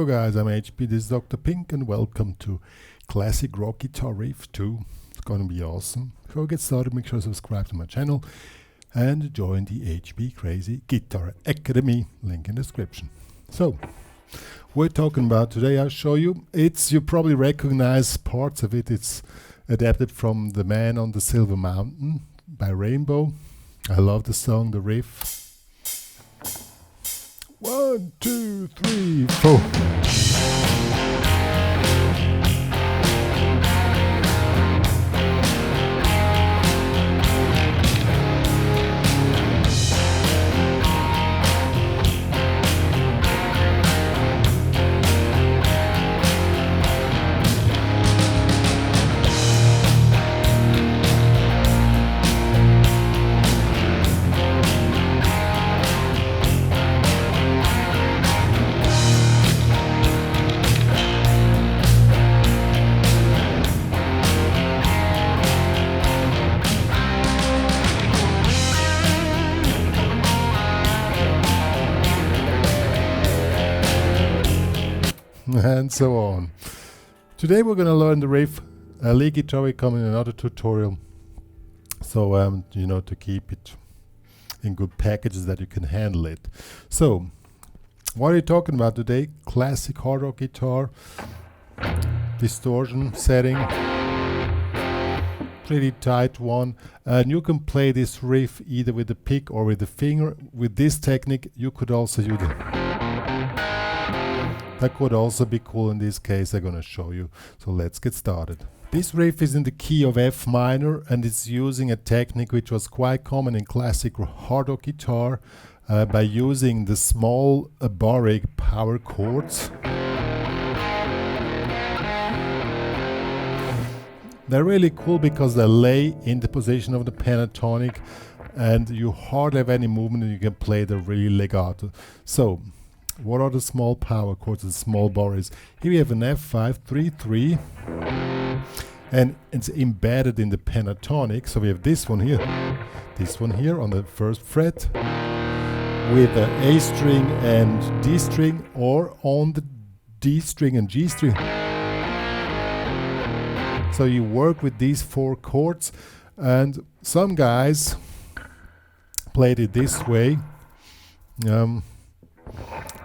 Hello guys, I'm HP, this is Dr. Pink, and welcome to Classic Rock Guitar Riff 2. It's gonna be awesome. Before we get started, make sure to subscribe to my channel and join the HPCrazy Guitar Academy, link in the description. So, we're talking about today, I'll show you, you probably recognize parts of it. It's adapted from The Man on the Silver Mountain by Rainbow. I love the song, the riff. 1, 2, 3, 4. And so on. Today we're going to learn the riff. Lead guitar will come in another tutorial. So you know, to keep it in good packages that you can handle it. So what are you talking about today? Classic hard rock guitar, distortion setting, pretty tight one, and you can play this riff either with the pick or with the finger. With this technique you could also use it. That could also be cool. In this case I'm gonna show you. So let's get started. This riff is in the key of F minor, and it's using a technique which was quite common in classic hard rock guitar by using the small baric power chords. They're really cool because they lay in the position of the pentatonic and you hardly have any movement and you can play the really legato. So what are the small power chords, the small bars? Here we have an F5, 3, 3, and it's embedded in the pentatonic. So we have this one here on the first fret with the A string and D string, or on the D string and G string. So you work with these four chords, and some guys played it this way.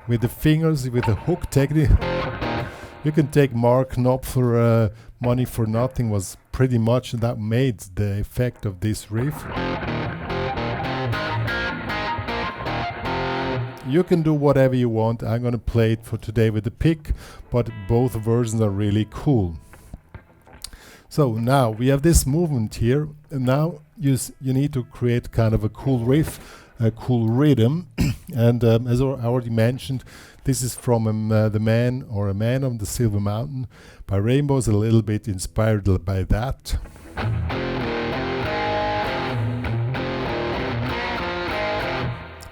With the fingers, with the hook technique. You can take Mark Knopfler, Money for Nothing was pretty much that made the effect of this riff. You can do whatever you want. I'm gonna play it for today with the pick, but both versions are really cool. So now we have this movement here, and now you need to create kind of a cool riff, a cool rhythm. And as I already mentioned, this is from The Man or A Man on the Silver Mountain by Rainbow. Is a little bit inspired by that.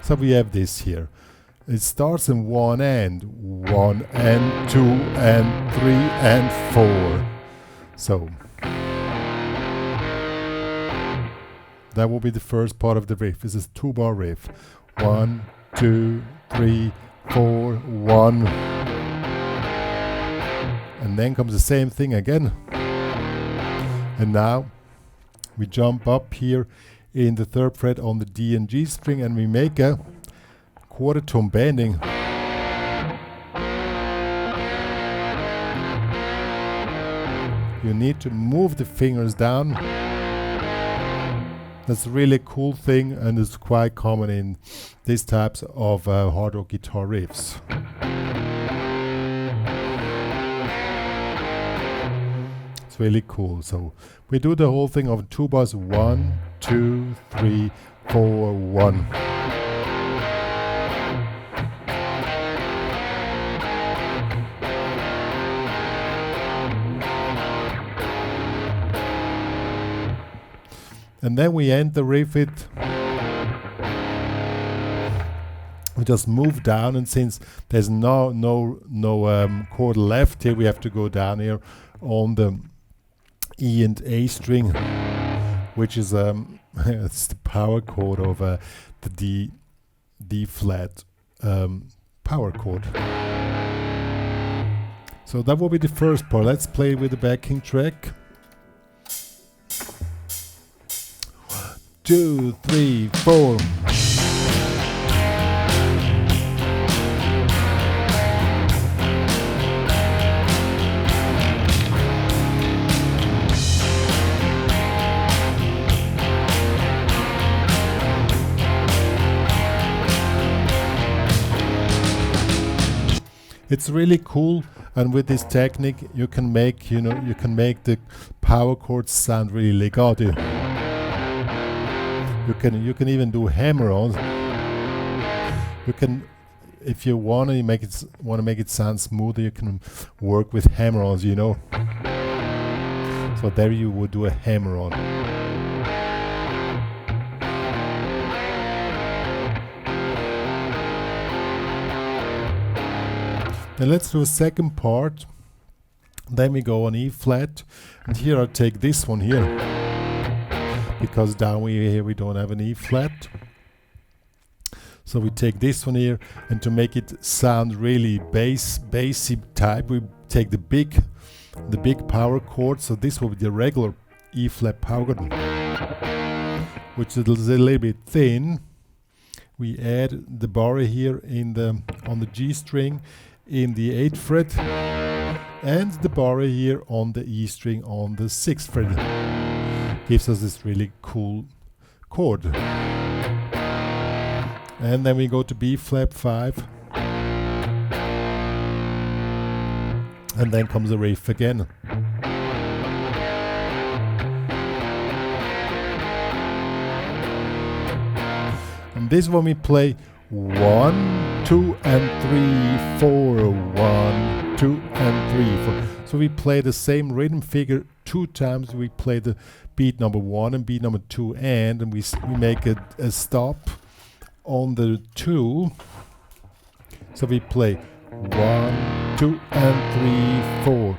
So we have this here. It starts in 1 and 2 and 3 and 4. So that will be the first part of the riff. This is 2-bar riff. 1, 2, 3, 4, 1. And then comes the same thing again. And now we jump up here in the 3rd fret on the D and G string, and we make a quarter tone bending. You need to move the fingers down. That's a really cool thing, and it's quite common in these types of hard rock guitar riffs. It's really cool. So we do the whole thing of 2 bars. 1, 2, 3, 4, 1. And then we end the riff it. We just move down, and since there's no chord left here, we have to go down here on the E and A string, which is it's the power chord of the D flat power chord. So that will be the first part. Let's play with the backing track. 1, 2, 3, 4. It's really cool, and with this technique you can make, you can make the power chords sound really legato. You can even do hammer-ons. You can, if you want to make it sound smoother, you can work with hammer-ons, So there you would do a hammer-on. Then let's do a second part. Then we go on E flat, and here I take this one here, because down here we don't have an E flat. So we take this one here, and to make it sound really bassy type, we take the big power chord. So this will be the regular E flat power chord, which is a little bit thin. We add the bar here on the G string in the 8th fret, and the bar here on the E string on the 6th fret. Gives us this really cool chord. And then we go to B flat 5, and then comes the riff again. And this one we play 1, 2 and 3, 4, 1, 2 and 3, 4. So we play the same rhythm figure 2 times. We play the beat number 1 and beat number 2, and we make a stop on the 2. So we play 1, 2 and 3, 4,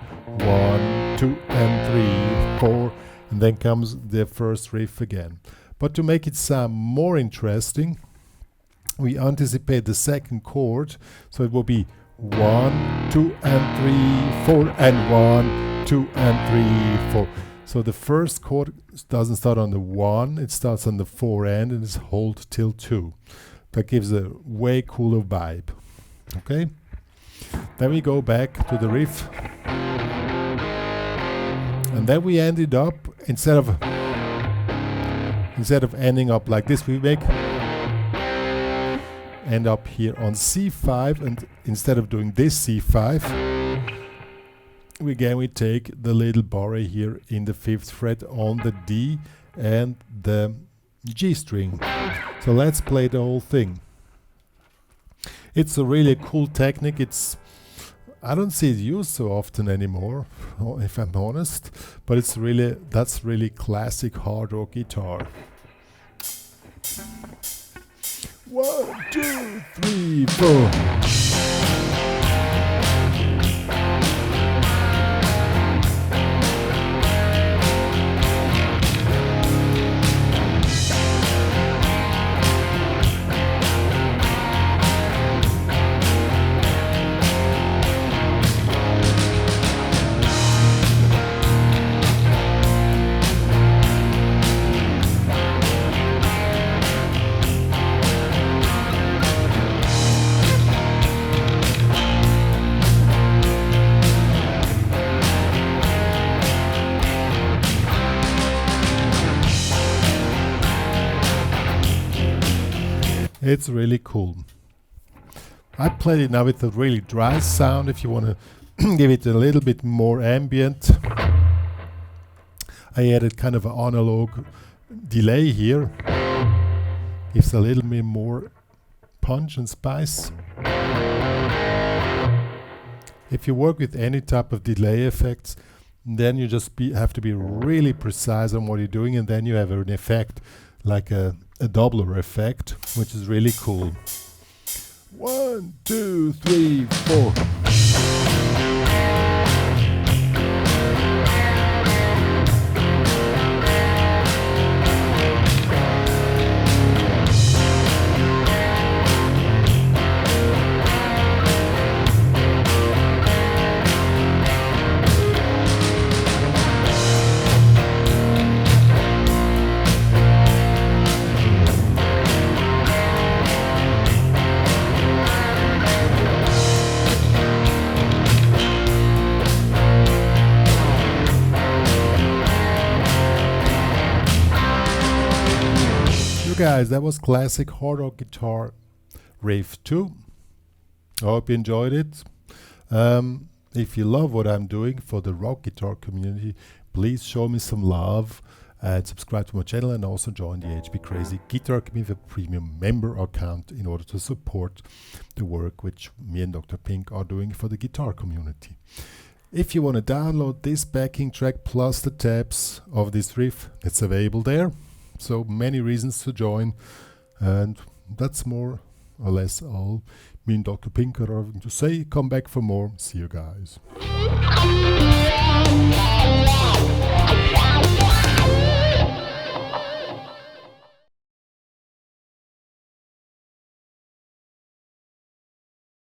1, 2 and 3, 4, and then comes the first riff again. But to make it sound more interesting, we anticipate the second chord, so it will be 1, 2 and 3, 4, and 1, 2 and 3, 4. So the first chord doesn't start on the 1, it starts on the 4 end, and it's hold till 2. That gives a way cooler vibe. Okay? Then we go back to the riff, and then we ended up, instead of ending up like this, we end up here on C5, and instead of doing this C5, we take the little bar here in the 5th fret on the D and the G string. So let's play the whole thing. It's a really cool technique. I don't see it used so often anymore, if I'm honest, but that's really classic hard rock guitar. 1, 2, 3, 4. It's really cool. I played it now with a really dry sound. If you want to give it a little bit more ambient, I added kind of an analog delay here. Gives a little bit more punch and spice. If you work with any type of delay effects, then you just have to be really precise on what you're doing, and then you have an effect like a doubler effect, which is really cool. 1, 2, 3, 4. guys, that was classic hard rock guitar riff 2. I hope you enjoyed it. If you love what I'm doing for the rock guitar community, please show me some love and subscribe to my channel, and also join the HPCrazy Guitar Community Premium member account in order to support the work which me and Dr. Pink are doing for the guitar community. If you want to download this backing track plus the tabs of this riff, it's available there. So many reasons to join, and that's more or less all me and Dr. Pink are having to say. Come back for more. See you guys.